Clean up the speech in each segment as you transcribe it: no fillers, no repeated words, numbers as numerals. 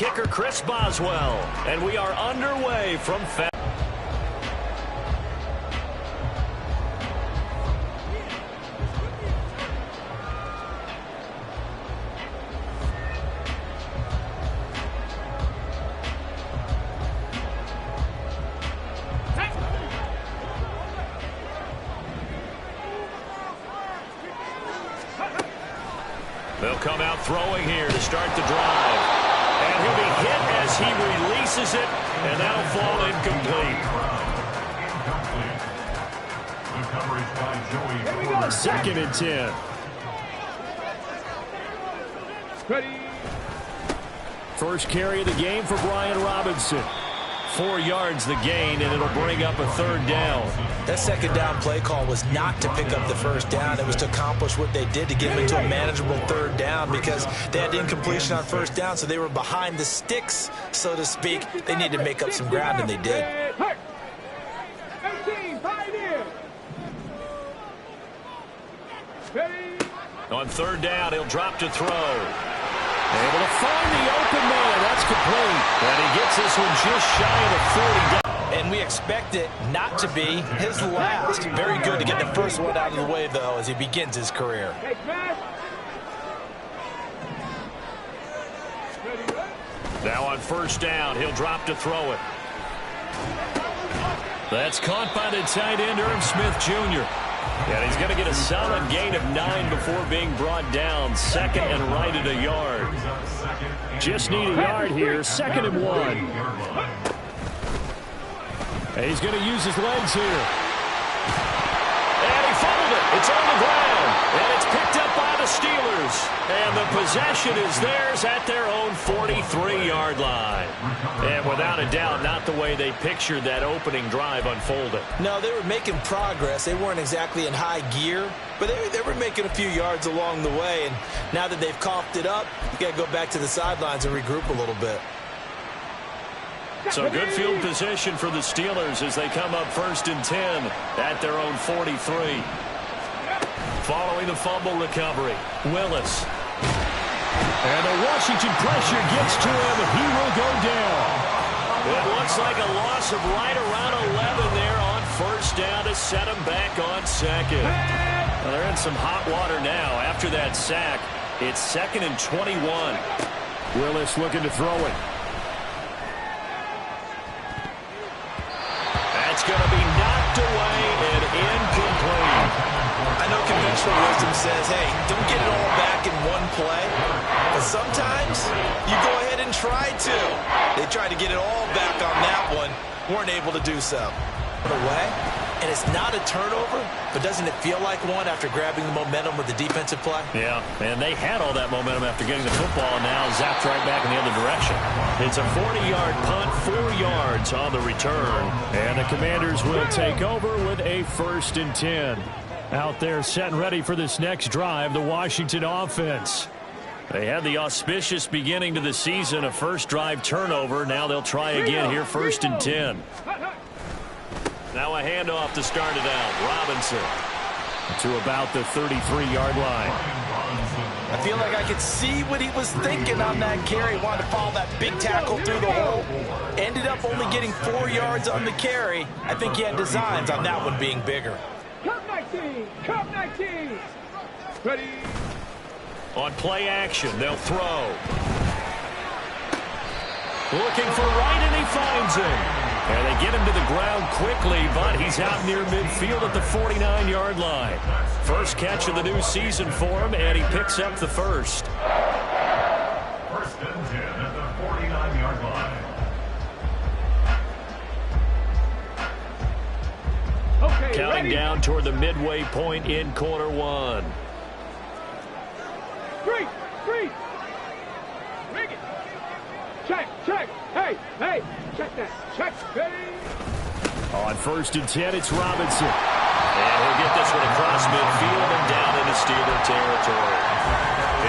kicker Chris Boswell. And we are underway from They'll come out throwing here to start the drive. And he'll be hit as he releases it, and that'll fall incomplete. Second and 10. Ready. First carry of the game for Brian Robinson. 4 yards the gain, and it'll bring up a third down. That second down play call was not to pick up the first down. It was to accomplish what they did, to get them into a manageable third down, because they had incompletion on first down, so they were behind the sticks, so to speak. They needed to make up some ground, and they did. On third down, he'll drop to throw. Able to find the open man. That's complete. And he gets this one just shy of the 40. And we expect it not to be his last. Very good to get the first one out of the way, though, as he begins his career. Now on first down, he'll drop to throw it. That's caught by the tight end, Irv Smith Jr. And he's going to get a solid gain of 9 before being brought down. Second and right at a yard. Just need a yard here. Second and 1. And he's going to use his legs here. And he fumbled it. It's on the ground. And it's picked up by the Steelers. And the possession is theirs at their own 43-yard line. And without a doubt, not the way they pictured that opening drive unfolded. No, they were making progress. They weren't exactly in high gear, but they were making a few yards along the way. And now that they've coughed it up, you got to go back to the sidelines and regroup a little bit. So good field position for the Steelers as they come up first and 10 at their own 43. Following the fumble recovery, Willis. And the Washington pressure gets to him, and he will go down. It looks like a loss of right around 11 there on first down to set him back on second. Well, they're in some hot water now. After that sack, it's second and 21. Willis looking to throw it. That's going to be knocked away and incomplete. I know conventional wisdom says, hey, don't get it all back in one play. But sometimes you go ahead and try to. They tried to get it all back on that one. Weren't able to do so. Away, and it's not a turnover, but doesn't it feel like one after grabbing the momentum with the defensive play? Yeah, and they had all that momentum after getting the football, and now zapped right back in the other direction. It's a 40-yard punt, 4 yards on the return. And the Commanders will take over with a first and 10. Out there set and ready for this next drive, the Washington offense. They had the auspicious beginning to the season, a first drive turnover. Now they'll try again here, first and 10. Now a handoff to start it out. Robinson to about the 33-yard line. I feel like I could see what he was thinking on that carry. Wanted to follow that big tackle through the hole. Ended up only getting 4 yards on the carry. I think he had designs on that one being bigger. Come 19! Come 19! Ready? On play action, they'll throw. Looking for right, and he finds him. And they get him to the ground quickly, but he's out near midfield at the 49-yard line. First catch of the new season for him, and he picks up the first. First and 10 at the 49-yard line. Okay, counting ready? Down toward the midway point in quarter one. Three. Rig it. Check. Hey, check that. Check, ready? On first and 10, it's Robinson. And he'll get this one across midfield and down into Steeler territory.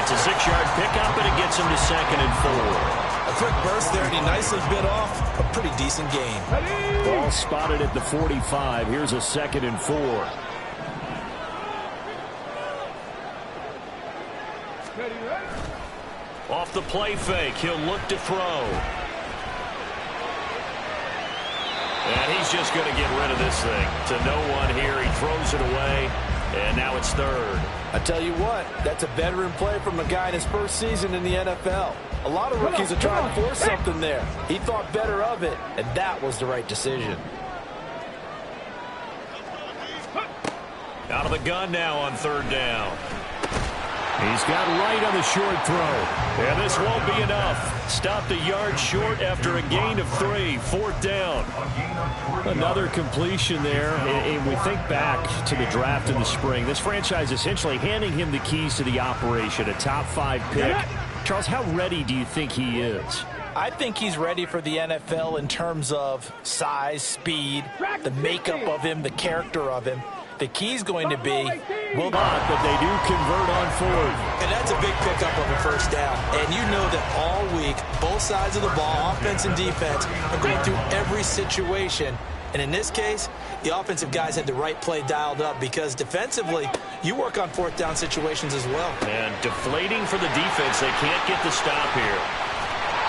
It's a 6-yard pickup, and it gets him to second and 4. A quick burst there, and he nicely bit off a pretty decent gain. Ready? Ball spotted at the 45. Here's a second and 4. Ready? Off the play fake, he'll look to throw. And he's just going to get rid of this thing. To no one here, he throws it away, and now it's third. I tell you what, that's a veteran play from a guy in his first season in the NFL. A lot of rookies are trying to force something there. He thought better of it, and that was the right decision. Out of the gun now on third down. He's got right on the short throw. And this won't be enough. Stopped a yard short after a gain of 3. Fourth down. Another completion there. And we think back to the draft in the spring. This franchise essentially handing him the keys to the operation, a top 5 pick. Charles, how ready do you think he is? I think he's ready for the NFL in terms of size, speed, the makeup of him, the character of him. The key's going to be, will not, but they do convert on fourth. And that's a big pickup of a first down. And you know that all week, both sides of the ball, offense and defense, are going through every situation. And in this case, the offensive guys had the right play dialed up because defensively, you work on fourth down situations as well. And deflating for the defense. They can't get the stop here.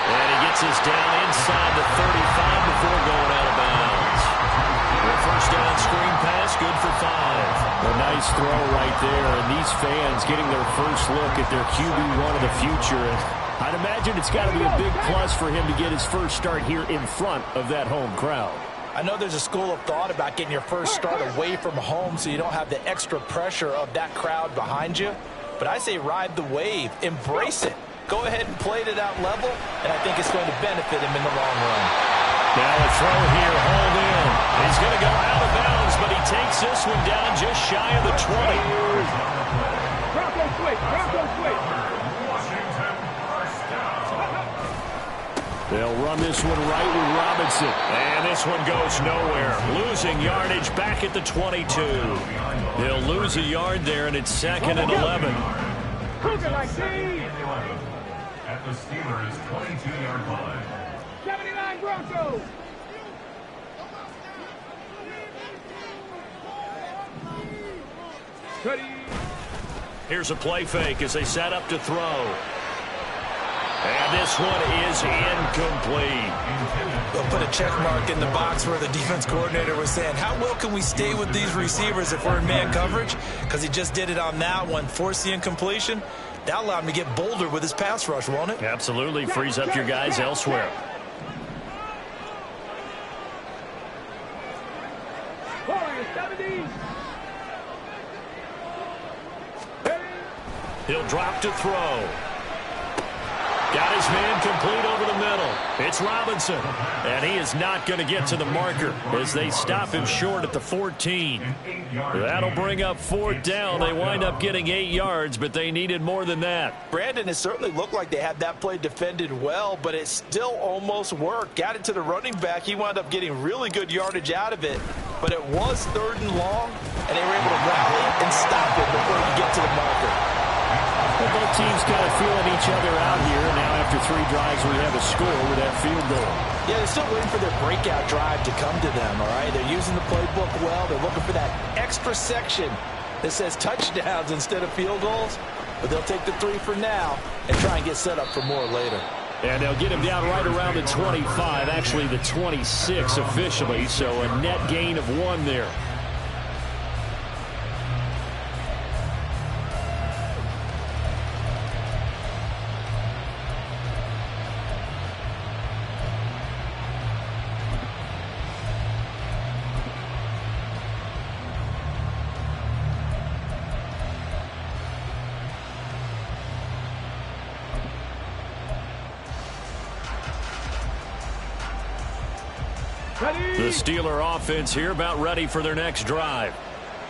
And he gets us down inside the 35 before going out of bounds. First down screen pass, good for 5. A nice throw right there, and these fans getting their first look at their QB1 of the future. And I'd imagine it's got to be a big plus for him to get his first start here in front of that home crowd. I know there's a school of thought about getting your first start away from home so you don't have the extra pressure of that crowd behind you. But I say ride the wave, embrace it. Go ahead and play to that level, and I think it's going to benefit him in the long run. Now a throw here, hauled in. He's going to go out of bounds, but he takes this one down just shy of the 20. Bronco switch, Bronco switch. They'll run this one right with Robinson. And this one goes nowhere. Losing yardage back at the 22. They'll lose a yard there, and it's 2nd and 11. Cook it like At the Steelers' 22-yard line. 79 Broncos. Ready. Here's a play fake as they set up to throw. And this one is incomplete. They'll put a check mark in the box where the defense coordinator was saying, how well can we stay with these receivers if we're in man coverage? Because he just did it on that one, forced the incompletion. That allowed him to get bolder with his pass rush, won't it? Absolutely. Frees up your guys elsewhere. He'll drop to throw. Got his man complete over the middle. It's Robinson. And he is not going to get to the marker as they stop him short at the 14. That'll bring up 4th down. They wind up getting 8 yards, but they needed more than that. Brandon, it certainly looked like they had that play defended well, but it still almost worked. Got it to the running back. He wound up getting really good yardage out of it. But it was 3rd and long, and they were able to rally and stop it before he could get to the marker. Well, both teams kind of feeling each other out here. Now after 3 drives, we have a score with that field goal. Yeah, they're still waiting for their breakout drive to come to them, all right? They're using the playbook well. They're looking for that extra section that says touchdowns instead of field goals. But they'll take the 3 for now and try and get set up for more later. And they'll get him down right around the 25, actually the 26 officially, so a net gain of 1 there. The Steeler offense here about ready for their next drive.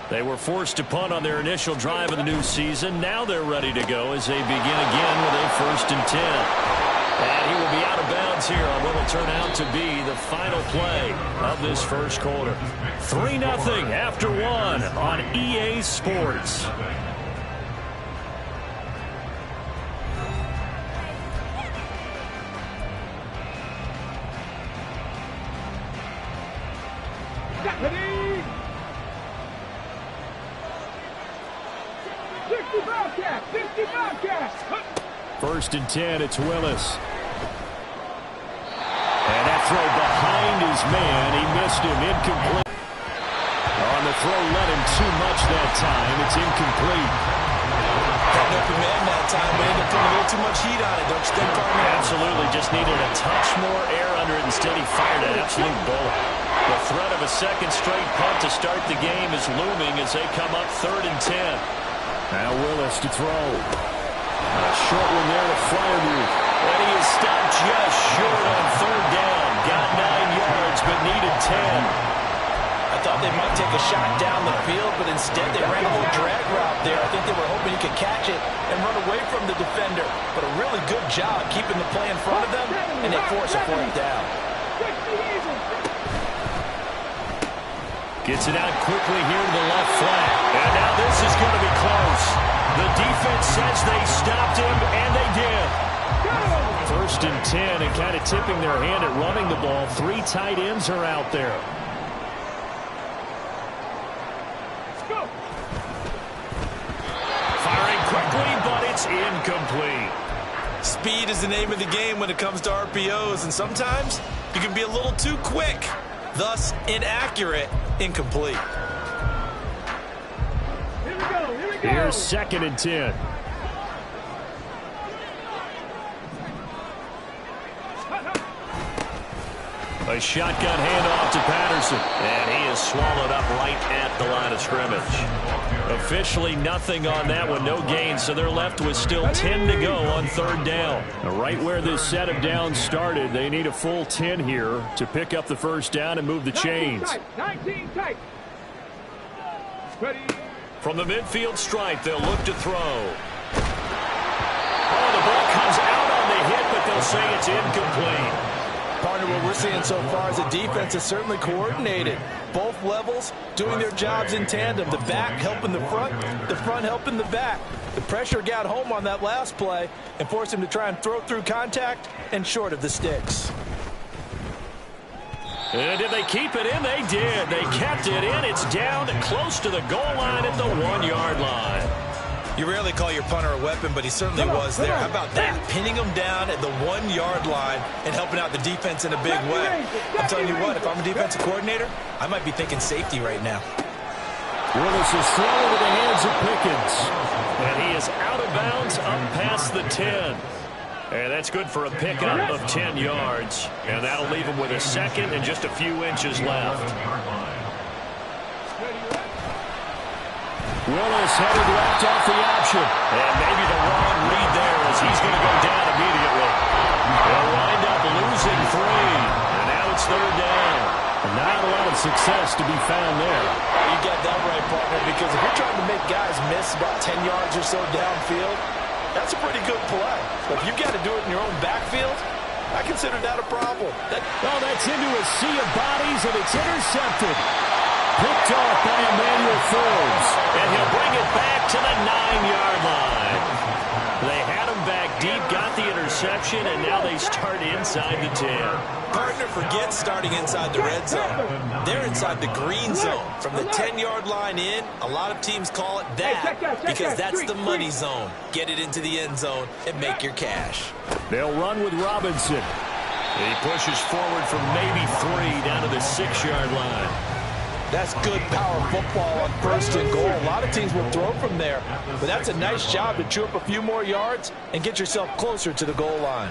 They were forced to punt on their initial drive of the new season. Now they're ready to go as they begin again with a 1st and 10. And he will be out of bounds here on what will turn out to be the final play of this first quarter. 3-0 after 1 on EA Sports. Ready. 60 Bobcats. 60 Bobcats. First and 10, it's Willis. And that throw behind his man. He missed him. Incomplete. On the throw, let him too much that time. It's incomplete. Got an open man that time, but ended up putting a little too much heat on it, don't you think, partner? Absolutely. Just needed a touch more air under it. Instead, he fired an absolute bullet. The threat of a second straight punt to start the game is looming as they come up 3rd and 10. Now Willis to throw. A short one there to Fryermuth. And he is stopped just short on 3rd down. Got 9 yards, but needed 10. I thought they might take a shot down the field, but instead they ran a little drag route there. I think they were hoping he could catch it and run away from the defender. But a really good job keeping the play in front of them, and they force a 4th down. Gets it out quickly here to the left flat. And now this is going to be close. The defense says they stopped him, and they did. 1st and 10, and kind of tipping their hand at running the ball. 3 tight ends are out there. Firing quickly, but it's incomplete. Speed is the name of the game when it comes to RPOs, and sometimes you can be a little too quick. Thus, inaccurate, incomplete. Here we go. Here's 2nd and 10. A shotgun handoff to Patterson. And he is swallowed up right at the line of scrimmage. Officially nothing on that one. No gain, so they're left with still 10 to go on 3rd down. Right where this set of downs started, they need a full 10 here to pick up the 1st down and move the chains. 19 tight. Ready. From the midfield stripe, they'll look to throw. Oh, the ball comes out on the hit, but they'll say it's incomplete. Partner, what we're seeing so far is the defense is certainly coordinated. Both levels doing their jobs in tandem. The back helping the front helping the back. The pressure got home on that last play and forced him to try and throw through contact and short of the sticks. And did they keep it in? They did. They kept it in. It's down close to the goal line at the 1-yard line. You rarely call your punter a weapon, but he certainly was there. How about that? Pinning him down at the 1-yard line and helping out the defense in a big way. I'm telling you what, if I'm a defensive coordinator, I might be thinking safety right now. Willis is thrown into the hands of Pickens. And he is out of bounds up past the 10. And that's good for a pickup of 10 yards. And that'll leave him with a 2nd and just a few inches left. Willis headed left off the option. And maybe the wrong read there as he's going to go down immediately. They'll wind up losing 3. And now it's 3rd down. Not a lot of success to be found there. You got that right, partner, because if you're trying to make guys miss about 10 yards or so downfield, that's a pretty good play. But if you've got to do it in your own backfield, I consider that a problem. That's into a sea of bodies, and it's intercepted. Picked off by Emmanuel Forbes. And he'll bring it back to the 9-yard line. They had him back deep, got the interception, and now they start inside the 10. Partner, forget starting inside the red zone. They're inside the green zone. From the 10-yard line in, a lot of teams call it that because that's the money zone. Get it into the end zone and make your cash. They'll run with Robinson. He pushes forward from maybe 3 down to the 6-yard line. That's good power football on 1st and goal. A lot of teams will throw from there, but that's a nice job to chew up a few more yards and get yourself closer to the goal line.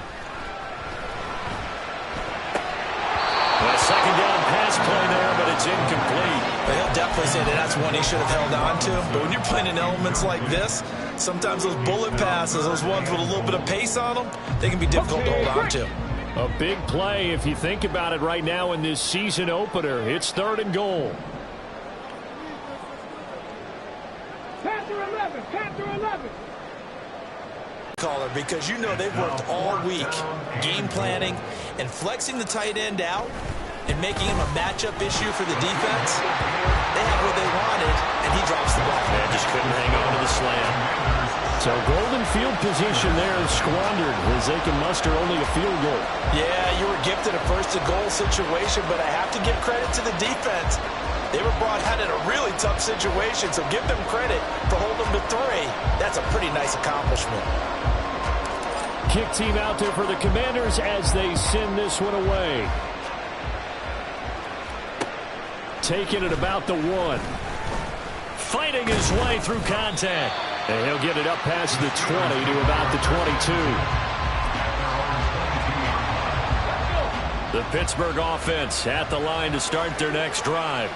A 2nd down pass play there, but it's incomplete. But he'll definitely say that that's one he should have held on to. But when you're playing in elements like this, sometimes those bullet passes, those ones with a little bit of pace on them, they can be difficult to hold on to. A big play if you think about it right now in this season opener. It's 3rd and goal. Panther 11. Caller, because you know they've worked all week game planning and flexing the tight end out and making him a matchup issue for the defense. They have what they wanted, and he drops the ball. They just couldn't hang on to the slam. So golden field position there is squandered as they can muster only a field goal. Yeah, you were gifted a 1st and goal situation, but I have to give credit to the defense. They were brought out in a really tough situation, so give them credit for holding them to 3. That's a pretty nice accomplishment. kick team out there for the Commanders as they send this one away. Taking it about the 1. Fighting his way through contact. And he'll get it up past the 20 to about the 22. The Pittsburgh offense at the line to start their next drive.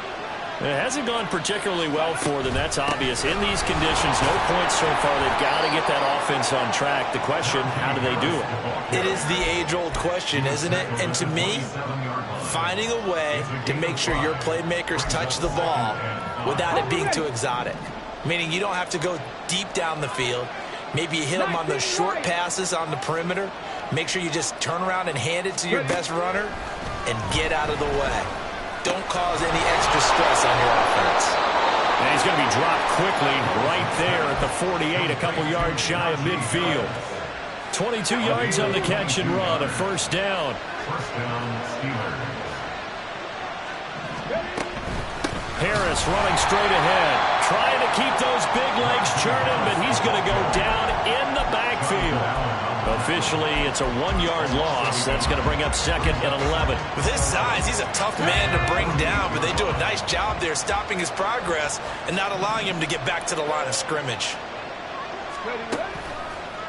It hasn't gone particularly well for them. That's obvious. In these conditions, no points so far. They've got to get that offense on track. The question, how do they do it? It is the age-old question, isn't it? And to me, finding a way to make sure your playmakers touch the ball without it being too exotic. Meaning you don't have to go deep down the field. Maybe you hit them on those short passes on the perimeter. Make sure you just turn around and hand it to your best runner and get out of the way. Don't cause any extra stress on your offense. And he's going to be dropped quickly right there at the 48, a couple yards shy of midfield. 22 yards on the catch and run, a first down. First down, Steelers. Harris running straight ahead, trying to keep those big legs churning, but he's going to go down in the backfield. Officially, it's a 1-yard loss. That's going to bring up 2nd and 11. With his size, he's a tough man to bring down, but they do a nice job there stopping his progress and not allowing him to get back to the line of scrimmage.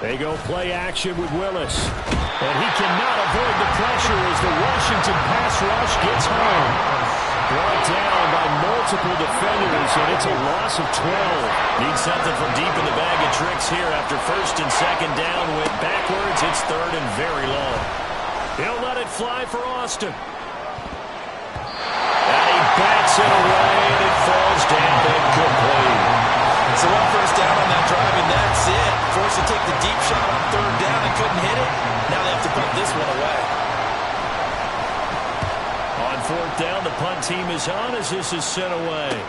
They go play action with Willis. And he cannot avoid the pressure as the Washington pass rush gets home. Brought down by multiple defenders, and it's a loss of 12. Need something from deep in the bag of tricks here after 1st and 2nd down. Went backwards. It's 3rd and very long. He'll let it fly for Austin. And he bats it away, and it falls down incomplete. So 1 first down on that drive, and that's it. Forced to take the deep shot on 3rd down and couldn't hit it. Now they have to put this one away. On 4th down, the punt team is on as this is sent away.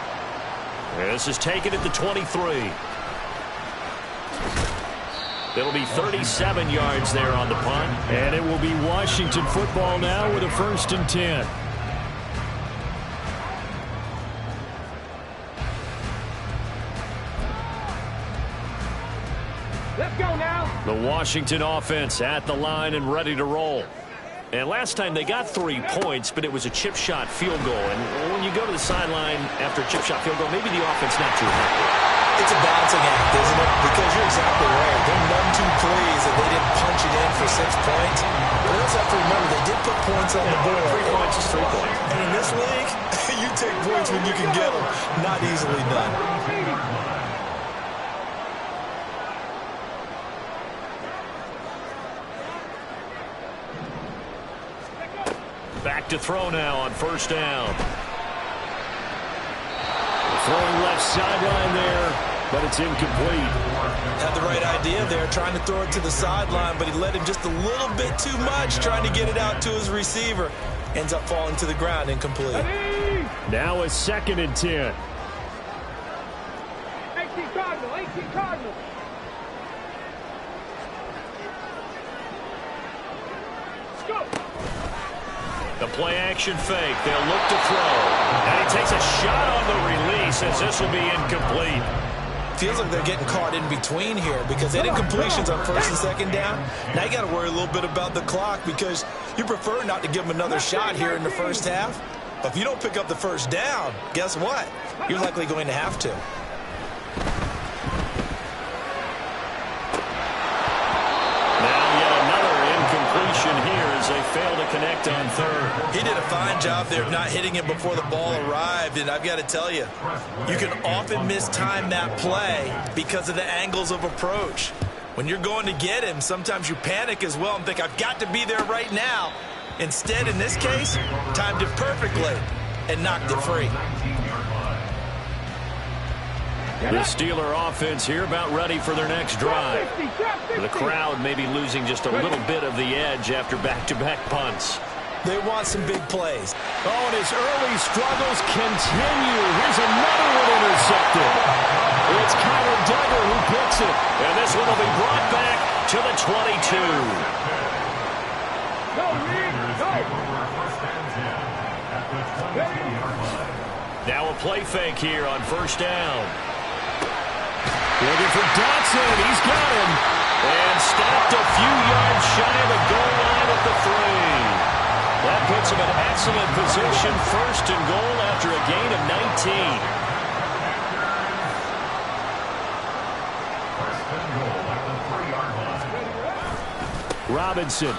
This is taken at the 23. It'll be 37 yards there on the punt. And it will be Washington football now with a 1st and 10. Let's go now. The Washington offense at the line and ready to roll. And last time they got 3 points, but it was a chip shot field goal. And when you go to the sideline after a chip shot field goal, maybe the offense not too happy. It's a balancing act, isn't it? Because you're exactly right. They're none too pleased that they didn't punch it in for 6 points. But they also have to remember they did put points on the board. 3 points is 3 points. And in this league, you take points when you can get them. Not easily done. Back to throw now on 1st down. Throwing left sideline there, but it's incomplete. Had the right idea there, trying to throw it to the sideline, but he let him just a little bit too much, trying to get it out to his receiver. Ends up falling to the ground, incomplete. Now a 2nd and 10. 18 Cardinal, 18 Cardinal. Let's go. The play-action fake. They'll look to throw. And he takes a shot on the release as this will be incomplete. Feels like they're getting caught in between here because they had incompletions on 1st and 2nd down. Now you got to worry a little bit about the clock because you prefer not to give them another shot here in the 1st half. But if you don't pick up the 1st down, guess what? You're likely going to have to. They fail to connect on 3rd. He did a fine job there of not hitting it before the ball arrived, and I've got to tell you, you can often mistime that play because of the angles of approach. When you're going to get him, sometimes you panic as well and think, I've got to be there right now. Instead, in this case, timed it perfectly and knocked it free. The Steeler offense here about ready for their next drive. The crowd may be losing just a little bit of the edge after back-to-back punts. They want some big plays. Oh, and his early struggles continue. Here's another one intercepted. It's Kyler Duggar who picks it. And this one will be brought back to the 22. Now a play fake here on 1st down. Looking for Dotson. He's got him. And stopped a few yards shy of the goal line at the 3. That puts him in excellent position, first and goal after a gain of 19. First and goal at the 3-yard line. Robinson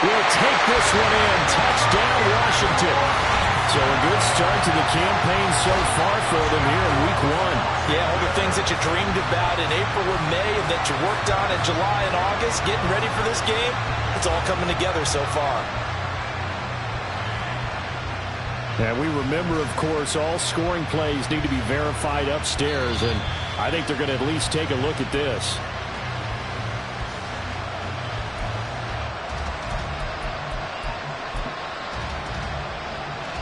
will take this one in. Touchdown, Washington. So a good start to the campaign so far for them here in week 1. Yeah, all the things that you dreamed about in April and May and that you worked on in July and August, getting ready for this game, it's all coming together so far. And we remember, of course, all scoring plays need to be verified upstairs, and I think they're going to at least take a look at this.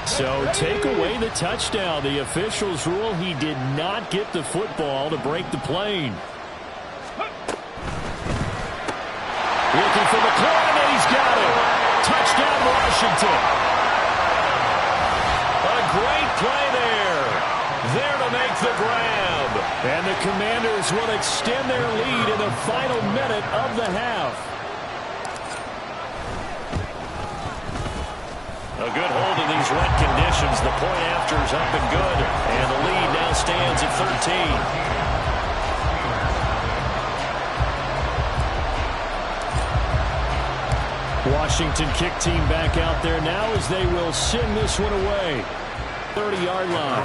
So take away the touchdown. The officials rule he did not get the football to break the plane. Looking for McLaurin, and he's got it. Touchdown, Washington. A great play there. There to make the grab. And the Commanders will extend their lead in the final minute of the half. A good hold in these wet conditions. The point after is up and good. And the lead now stands at 13. Washington kick team back out there now as they will send this one away. 30-yard line.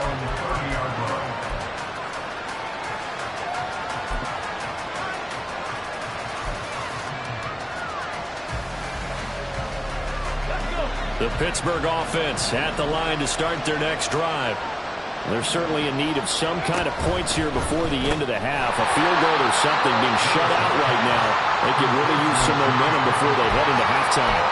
The Pittsburgh offense at the line to start their next drive. They're certainly in need of some kind of points here before the end of the half. A field goal or something being shut out right now. They could really use some momentum before they head into halftime.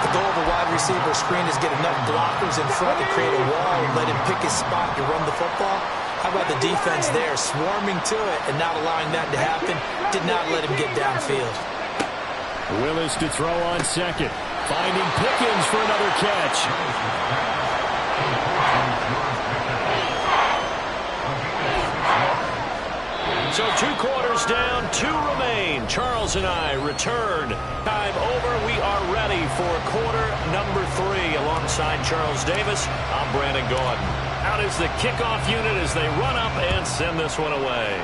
The goal of a wide receiver screen is get enough blockers in front to create a wall and let him pick his spot to run the football. How about the defense there, swarming to it and not allowing that to happen? Did not let him get downfield. Willis to throw on second. Finding Pickens for another catch. So 2 quarters down, 2 remain. Charles and I return. Time over. We are ready for quarter number 3. Alongside Charles Davis, I'm Brandon Gordon. Out is the kickoff unit as they run up and send this one away.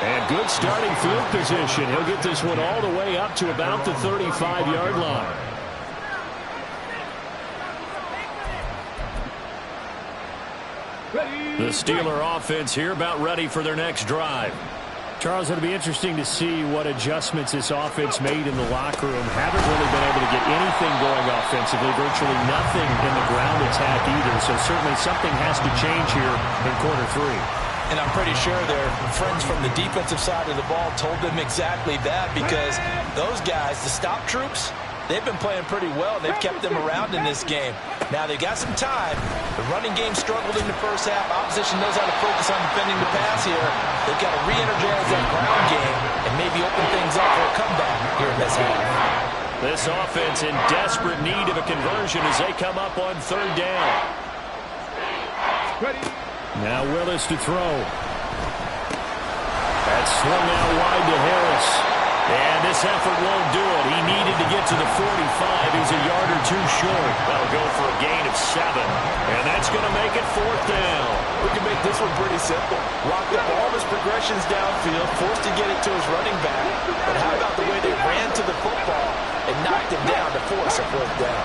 And good starting field position. He'll get this one all the way up to about the 35-yard line. The Steeler offense here about ready for their next drive. Charles, it'll be interesting to see what adjustments this offense made in the locker room. Haven't really been able to get anything going offensively, virtually nothing in the ground attack either. So certainly something has to change here in quarter 3. And I'm pretty sure their friends from the defensive side of the ball told them exactly that, because those guys, the stop troops, they've been playing pretty well. They've kept them around in this game. Now they got some time. The running game struggled in the first half. Opposition knows how to focus on defending the pass here. They've got to re-energize that ground game and maybe open things up for a comeback here in this half. This offense in desperate need of a conversion as they come up on 3rd down. Ready. Now Willis to throw. That's swung out wide to Harris. And this effort won't do it. He needed to get to the 45. He's a yard or 2 short. That'll go for a gain of 7. And that's going to make it 4th down. We can make this one pretty simple. Locked up all of his progressions downfield, forced to get it to his running back. But how about the way they ran to the football and knocked him down to force a 4th down?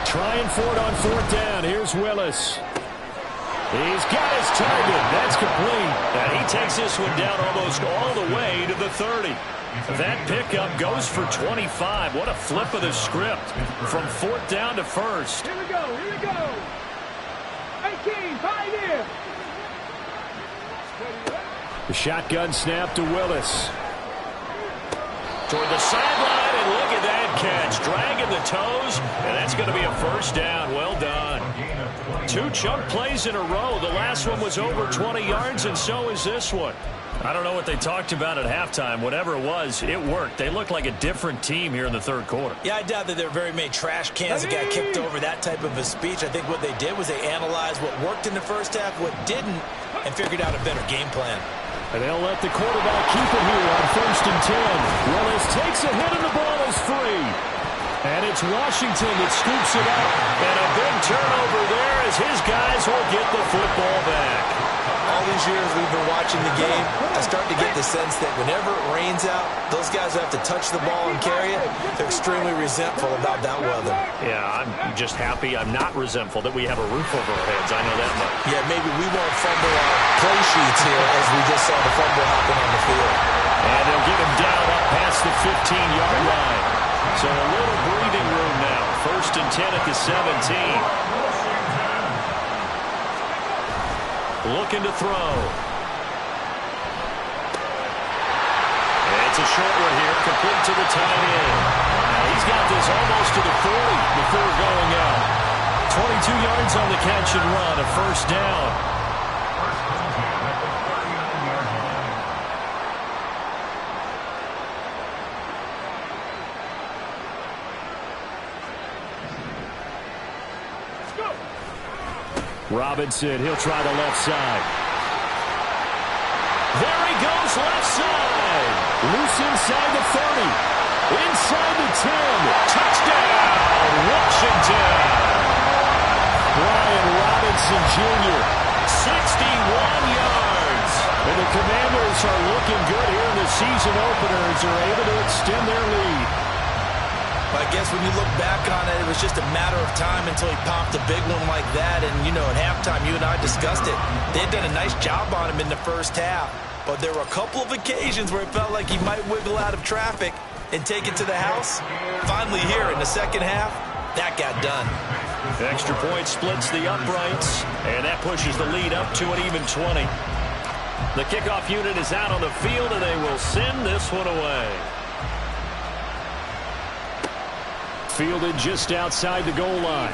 Trying for it on 4th down. Here's Willis. He's got his target. That's complete. And he takes this one down almost all the way to the 30. That pickup goes for 25. What a flip of the script from 4th down to 1st. Here we go. Here we go. 18, 5 in. The shotgun snap to Willis. Toward the sideline, and look at that catch. Dragging the toes, and that's going to be a 1st down. Well done. 2 chunk plays in a row. The last one was over 20 yards, and so is this one. I don't know what they talked about at halftime. Whatever it was, it worked. They looked like a different team here in the third quarter. Yeah, I doubt that there were very many trash cans that got kicked over that type of a speech. I think what they did was they analyzed what worked in the first half, what didn't, and figured out a better game plan. And they'll let the quarterback keep it here on 1st and 10. Willis takes a hit and the ball is free. And it's Washington that scoops it up. And a big turnover there as his guys will get the football back. All these years we've been watching the game, I start to get the sense that whenever it rains out, those guys who have to touch the ball and carry it, they're extremely resentful about that weather. Yeah, I'm just happy I'm not resentful that we have a roof over our heads. I know that much. Yeah, maybe we won't fumble our play sheets here as we just saw the fumble happen on the field. And they'll get him down up past the 15-yard line. So a little breathing room now. 1st and 10 at the 17. Looking to throw. It's a short one here, complete to the tight end. Now he's got this almost to the 40 before going out. 22 yards on the catch and run, a 1st down. Robinson, he'll try the left side. There he goes, left side. Loose inside the 30. Inside the 10. Touchdown, Washington. Brian Robinson Jr., 61 yards. And the Commanders are looking good here in the season opener as they're able to extend their lead. I guess when you look back on it, it was just a matter of time until he popped a big one like that. And, you know, at halftime, you and I discussed it. They had done a nice job on him in the first half. But there were a couple of occasions where it felt like he might wiggle out of traffic and take it to the house. Finally here in the second half, that got done. The extra point splits the uprights, and that pushes the lead up to an even 20. The kickoff unit is out on the field, and they will send this one away. Fielded just outside the goal line.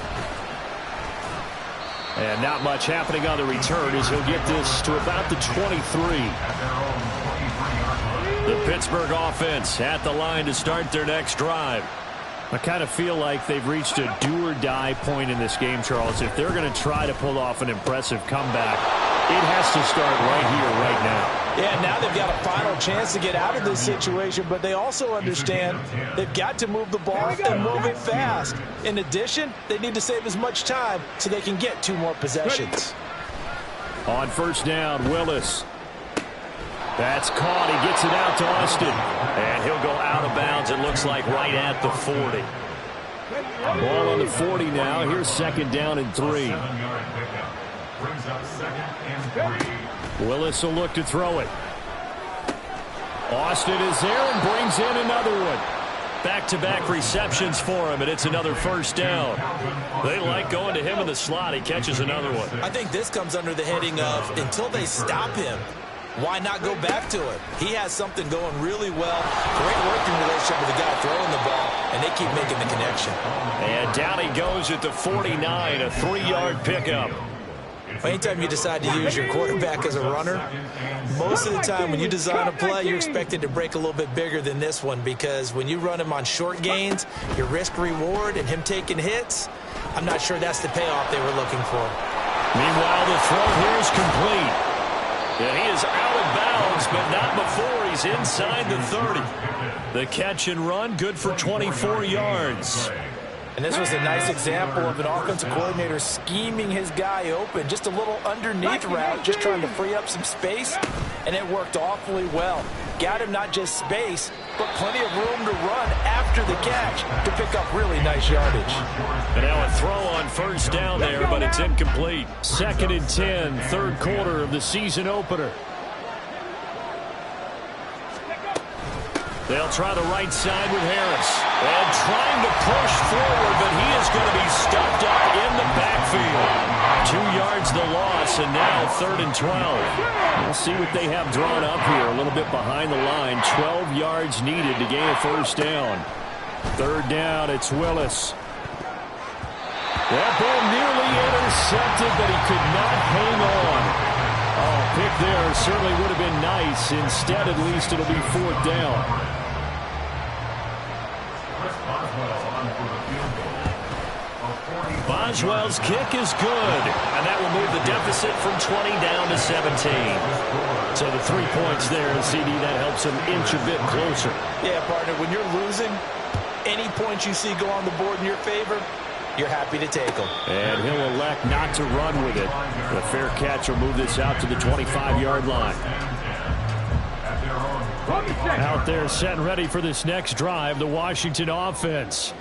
And not much happening on the return as he'll get this to about the 23. The Pittsburgh offense at the line to start their next drive. I kind of feel like they've reached a do-or-die point in this game, Charles. If they're going to try to pull off an impressive comeback, it has to start right here, right now. Yeah, now they've got a final chance to get out of this situation, but they also understand they've got to move the ball and move it fast. In addition, they need to save as much time so they can get 2 more possessions. On 1st down, Willis. That's caught. He gets it out to Austin. And he'll go out of bounds, it looks like, right at the 40. Ball on the 40 now. Here's 2nd down and 3. Brings up 2nd and 3. Willis will look to throw it. Austin is there and brings in another one. Back-to-back receptions for him, and it's another 1st down. They like going to him in the slot. He catches another one. I think this comes under the heading of until they stop him, why not go back to it? He has something going really well. Great working relationship with the guy throwing the ball, and they keep making the connection. And down he goes at the 49, a 3-yard pickup. Anytime you decide to use your quarterback as a runner, most of the time when you design a play, you're expected to break a little bit bigger than this one, because when you run him on short gains, your risk-reward and him taking hits, I'm not sure that's the payoff they were looking for. Meanwhile, the throw here is complete. And he is out of bounds, but not before he's inside the 30. The catch and run, good for 24 yards. And this was a nice example of an offensive coordinator scheming his guy open. Just a little underneath route, just trying to free up some space, and it worked awfully well. Got him not just space, but plenty of room to run after the catch to pick up really nice yardage. And now a throw on 1st down there, but it's incomplete. 2nd and 10, 3rd quarter of the season opener. They'll try the right side with Harris. And trying to push forward, but he is going to be stuffed up in the backfield. 2 yards the loss, and now 3rd and 12. We'll see what they have drawn up here. A little bit behind the line. 12 yards needed to gain a 1st down. 3rd down, it's Willis. That ball nearly intercepted, but he could not hang on. Oh, pick there certainly would have been nice. Instead, at least it'll be fourth down. Boswell's kick is good, and that will move the deficit from 20 down to 17. So the 3 points there, and CD, that helps him inch a bit closer. Yeah, partner, when you're losing, any points you see go on the board in your favor, you're happy to take them. And he'll elect not to run with it. The fair catch will move this out to the 25-yard line. Out there set and ready for this next drive, the Washington offense.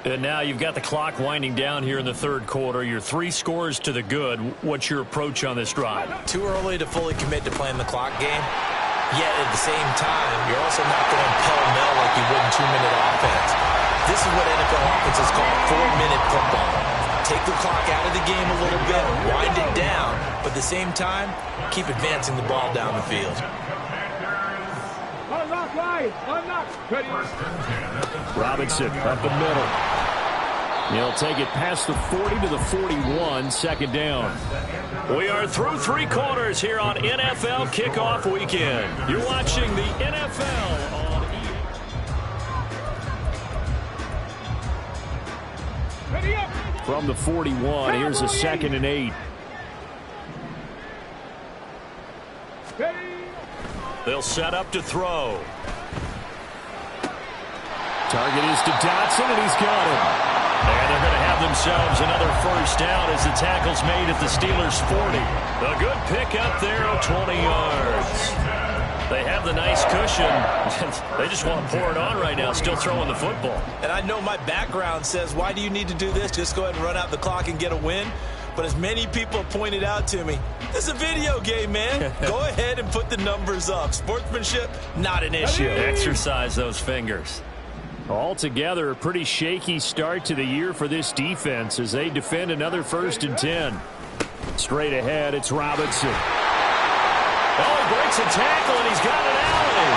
And now you've got the clock winding down here in the third quarter. Your 3 scores to the good. What's your approach on this drive? Too early to fully commit to playing the clock game. Yet at the same time, you're also not going pell-mell like you would in 2-minute offense. This is what NFL offenses call 4-minute football. Take the clock out of the game a little bit, wind it down, but at the same time, keep advancing the ball down the field. Unlock line. Unlock. Robinson up the middle. He'll take it past the 40 to the 41, second down. We are through 3 quarters here on NFL Kickoff Weekend. You're watching the NFL on EA. From the 41, here's a 2nd and 8. They'll set up to throw. Target is to Dotson, and he's got him. And they're going to have themselves another first down as the tackle's made at the Steelers' 40. A good pick up there of 20 yards. They have the nice cushion. They just want to pour it on right now, still throwing the football. And I know my background says, why do you need to do this? Just go ahead and run out the clock and get a win. But as many people have pointed out to me, this is a video game, man. Go ahead and put the numbers up. Sportsmanship, not an issue. Exercise those fingers. Altogether, a pretty shaky start to the year for this defense as they defend another 1st and 10. Straight ahead, it's Robinson. Oh, he breaks a tackle, and he's got an alley.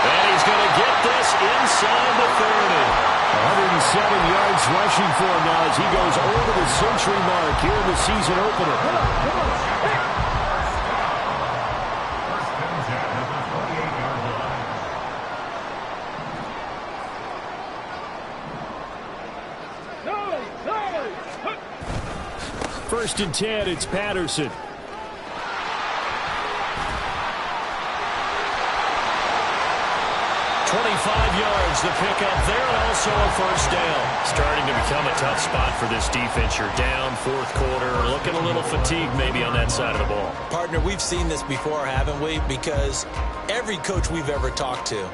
And he's going to get this inside the 30. 107 yards rushing for him now as he goes over the century mark here in the season opener. First and 10, it's Patterson. 25 yards, the pickup there, and also a first down. Starting to become a tough spot for this defense. You're down 4th quarter, looking a little fatigued maybe on that side of the ball. Partner, we've seen this before, haven't we? Because every coach we've ever talked to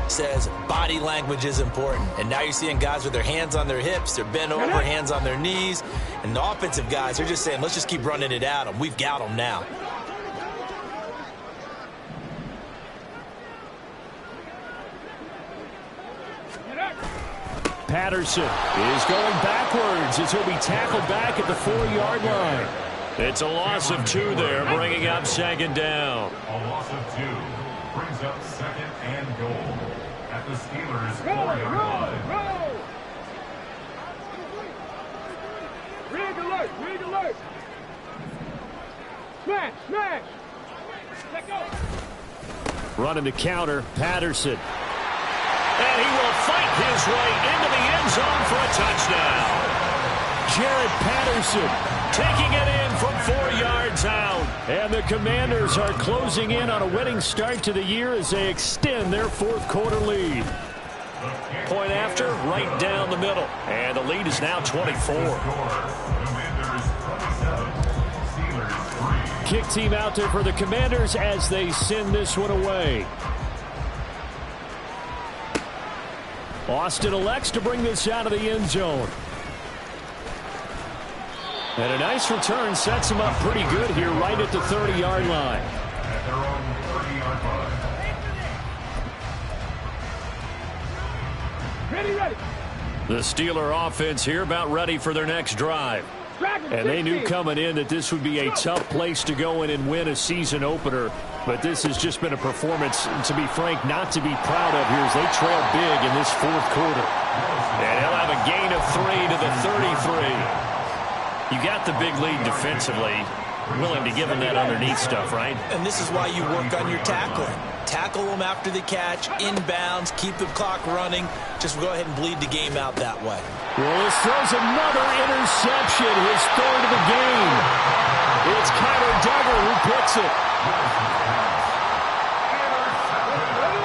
says body language is important. And now you're seeing guys with their hands on their hips, they're bent over, hands on their knees. And the offensive guys are just saying, let's just keep running it at them. We've got them now. Patterson is going backwards as he'll be tackled back at the 4-yard line. It's a loss of 2 there, bringing up 2nd down. A loss of 2 brings up 2nd and goal at the Steelers' 4-yard line. Rig alert. Rig alert. Smash. Smash. Let go. Running the counter, Patterson. And he will fight his way into the end zone for a touchdown. Jared Patterson taking it in from 4 yards out. And the Commanders are closing in on a winning start to the year as they extend their 4th quarter lead. Point after, right down the middle. And the lead is now 24. Kick team out there for the Commanders as they send this one away. Austin elects to bring this out of the end zone. And a nice return sets him up pretty good here right at the 30-yard line. At their own 30-yard line. Ready. The Steeler offense here about ready for their next drive. And they knew coming in that this would be a tough place to go in and win a season opener. But this has just been a performance, to be frank, not to be proud of here as they trail big in this 4th quarter. And he'll have a gain of 3 to the 33. You got the big lead defensively. willing to give him that underneath stuff, right? And this is why you work on your tackling. Tackle them after the catch, inbounds, keep the clock running. Just go ahead and bleed the game out that way. Willis throws another interception, his third of the game. It's Kyler Duggar who picks it.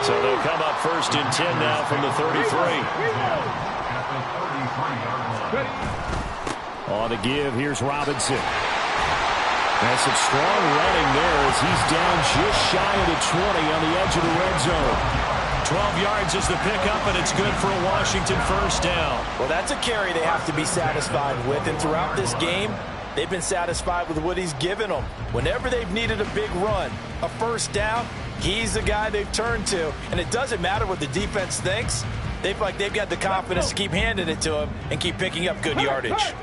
So they'll come up first and 10 now from the 33. On the give, here's Robinson. That's some strong running there as he's down just shy of the 20 on the edge of the red zone. 12 yards is the pickup, and it's good for a Washington first down. Well, that's a carry they have to be satisfied with, and throughout this game, they've been satisfied with what he's given them. Whenever they've needed a big run, a first down, he's the guy they've turned to. And it doesn't matter what the defense thinks. They feel like they've got the confidence to keep handing it to him and keep picking up good yardage.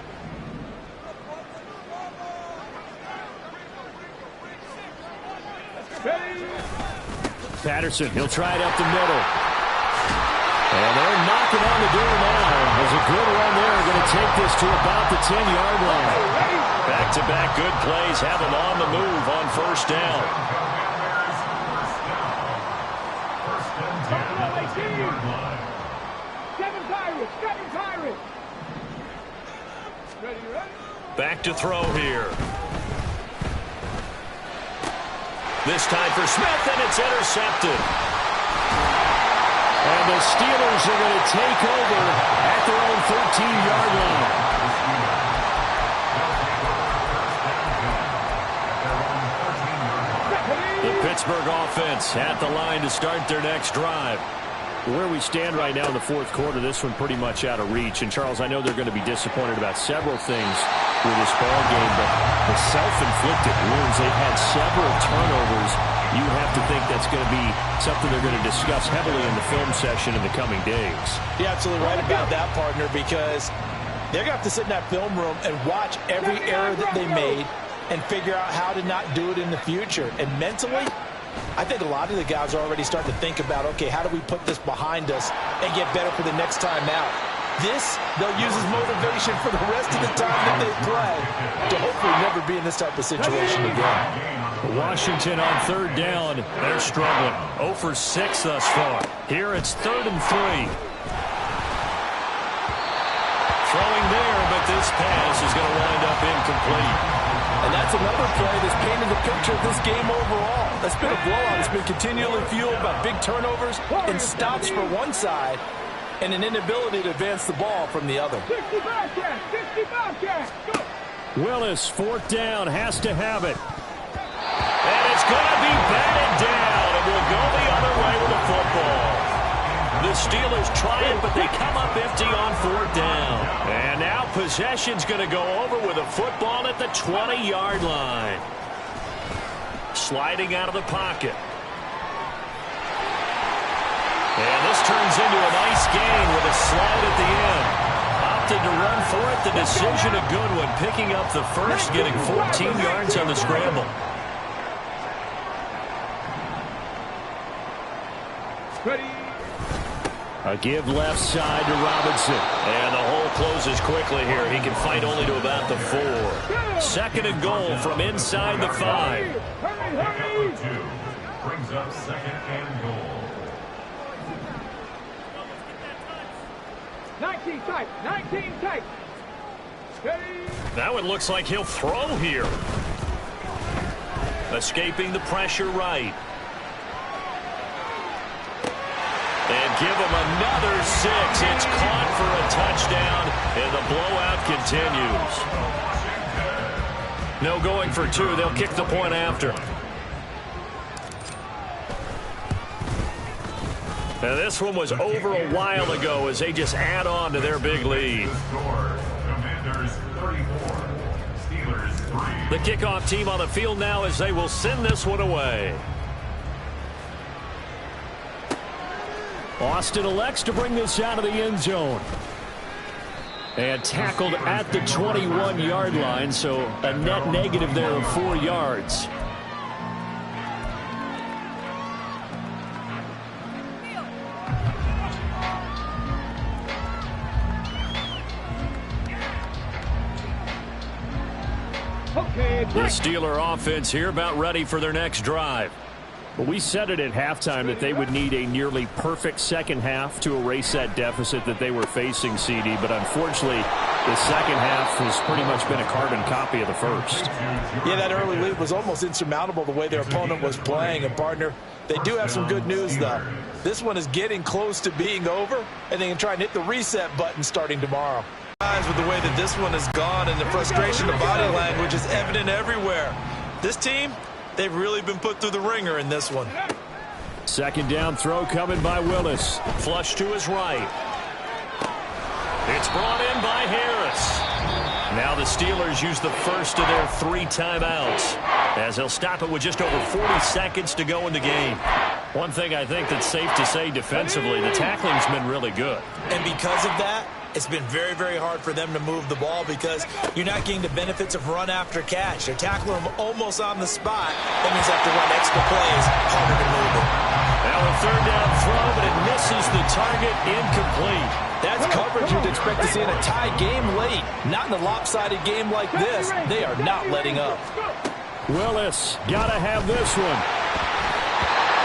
Patterson, he'll try it up the middle. And they're knocking on the door now. There's a good run there. Going to take this to about the 10-yard line. Back-to-back good plays have them on the move on first down. Back to throw here. This time for Smith, and it's intercepted. And the Steelers are going to take over at their own 13-yard line. The Pittsburgh offense at the line to start their next drive. Where we stand right now in the fourth quarter, this one pretty much out of reach. And, Charles, I know they're going to be disappointed about several things with this ball game, but the self-inflicted wounds, they've had several turnovers. You have to think that's going to be something they're going to discuss heavily in the film session in the coming days. You're absolutely right about that, partner, because they're going to have to sit in that film room and watch every error that they made and figure out how to not do it in the future. And mentally, I think a lot of the guys are already starting to think about, okay, how do we put this behind us and get better for the next time out? This, they'll use as motivation for the rest of the time that they play to hopefully never be in this type of situation again. Washington on third down. They're struggling. 0 for 6 thus far. Here it's 3rd and 3. Throwing there, but this pass is going to wind up incomplete. And that's another play that's painted the picture of this game overall. That's been a blowout. It's been continually fueled by big turnovers and stops for one side and an inability to advance the ball from the other. 65 catch, 65 catch. Willis, 4th down, has to have it. And it's going to be batted down. It will go the other way with the football. The Steelers try it, but they come up empty on 4th down. And now possession's going to go over with a football at the 20-yard line. Sliding out of the pocket. And this turns into a nice gain with a slide at the end. Opted to run for it. The decision a good one. Picking up the first, getting 14 yards on the scramble. Ready. A give left side to Robinson. And the hole closes quickly here. He can fight only to about the 4. 2nd and goal from inside the 5. Hurry, hurry. Brings up 2nd and goal. 19 tight, 19 tight. Ready. Now it looks like he'll throw here. Escaping the pressure right. And give him another 6. It's caught for a touchdown, and the blowout continues. No going for 2. They'll kick the point after. Now this one was over a while ago as they just add on to their big lead. Commanders 34, Steelers 3. The kickoff team on the field now as they will send this one away. Austin elects to bring this out of the end zone. And tackled at the 21-yard line, so a net negative there of 4 yards. Okay, The Steeler offense here about ready for their next drive. Well, we said it at halftime that they would need a nearly perfect second half to erase that deficit that they were facing, CD. But unfortunately, the second half has pretty much been a carbon copy of the first. Yeah, that early lead was almost insurmountable the way their opponent was playing. And, partner, they do have some good news, though. This one is getting close to being over, and they can try and hit the reset button starting tomorrow. With the way that this one has gone, and the frustration of body language is evident everywhere. This team, they've really been put through the ringer in this one. Second down throw coming by Willis. Flush to his right. It's brought in by Harris. Now the Steelers use the first of their 3 timeouts, as they'll stop it with just over 40 seconds to go in the game. One thing I think that's safe to say defensively, the tackling's been really good. And because of that, it's been very, very hard for them to move the ball because you're not getting the benefits of run after catch. They're tackling them almost on the spot. That means they have to run extra plays, harder to move it. Now a third down throw, but it misses the target, incomplete. That's coverage you'd expect to see in a tie game late. Not in a lopsided game like this. They are not letting up. Willis, gotta have this one.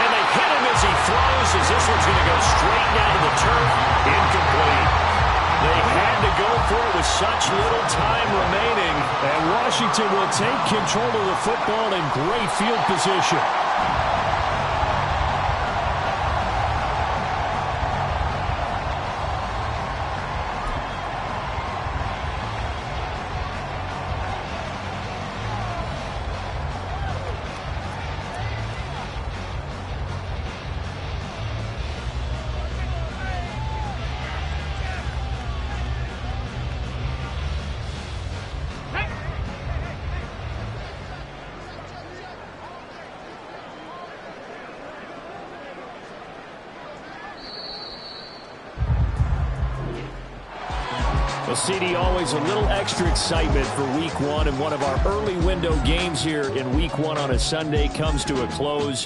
And they hit him as he throws, as this one's going to go straight down to the turf. Incomplete. They had to go for it with such little time remaining. And Washington will take control of the football in great field position. Well, CD, always a little extra excitement for Week 1, and one of our early window games here in Week 1 on a Sunday comes to a close.